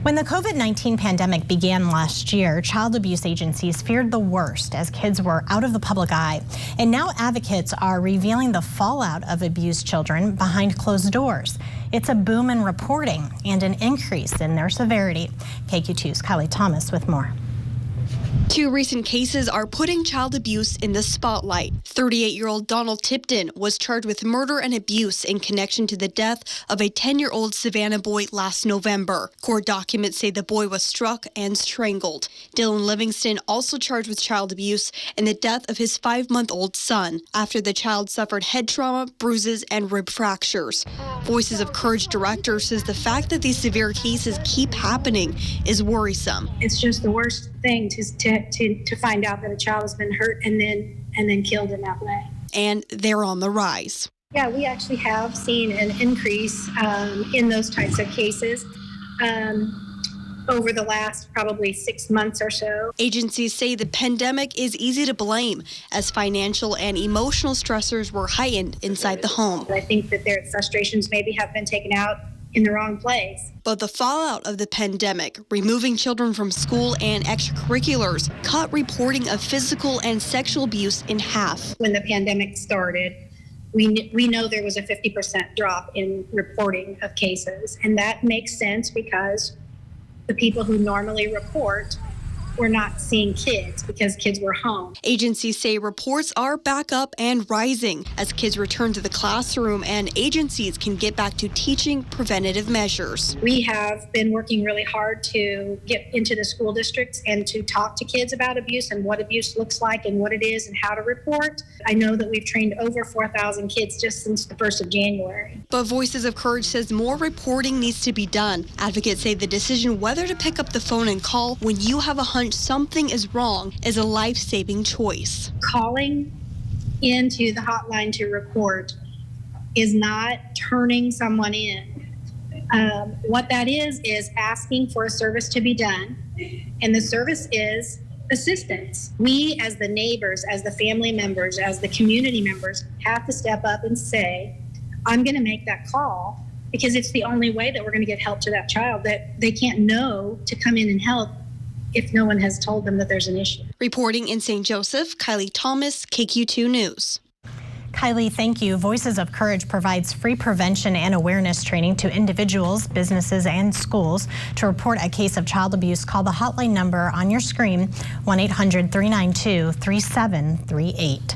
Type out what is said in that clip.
When the COVID-19 pandemic began last year, child abuse agencies feared the worst as kids were out of the public eye. And now advocates are revealing the fallout of abused children behind closed doors. It's a boom in reporting and an increase in their severity. KQ2's Kylie Thomas with more. Two recent cases are putting child abuse in the spotlight. 38-year-old Donald Tipton was charged with murder and abuse in connection to the death of a 10-year-old Savannah boy last November. Court documents say the boy was struck and strangled. Dylan Livingston also charged with child abuse and the death of his 5-month-old son after the child suffered head trauma, bruises, and rib fractures. Voices of Courage director says the fact that these severe cases keep happening is worrisome. It's just the worst thing to find out that a child has been hurt and then killed in that way. And they're on the rise. Yeah, we actually have seen an increase in those types of cases over the last probably 6 months or so. Agencies say the pandemic is easy to blame as financial and emotional stressors were heightened inside the home. I think that their frustrations maybe have been taken out in the wrong place. But the fallout of the pandemic, removing children from school and extracurriculars, cut reporting of physical and sexual abuse in half. When the pandemic started, we know there was a 50% drop in reporting of cases, and that makes sense because the people who normally report were not seeing kids because kids were home. Agencies say reports are back up and rising as kids return to the classroom and agencies can get back to teaching preventative measures. We have been working really hard to get into the school districts and to talk to kids about abuse and what abuse looks like and what it is and how to report. I know that we've trained over 4,000 kids just since the 1st of January. But Voices of Courage says more reporting needs to be done. Advocates say the decision whether to pick up the phone and call when you have a hunch something is wrong is a life-saving choice. Calling into the hotline to report is not turning someone in. What that is asking for a service to be done, and the service is assistance. We as the neighbors, as the family members, as the community members have to step up and say, I'm going to make that call because it's the only way that we're going to get help to that child, that they can't know to come in and help if no one has told them that there's an issue. Reporting in St. Joseph, Kylie Thomas, KQ2 News. Kylie, thank you. Voices of Courage provides free prevention and awareness training to individuals, businesses, and schools. To report a case of child abuse, call the hotline number on your screen, 1-800-392-3738.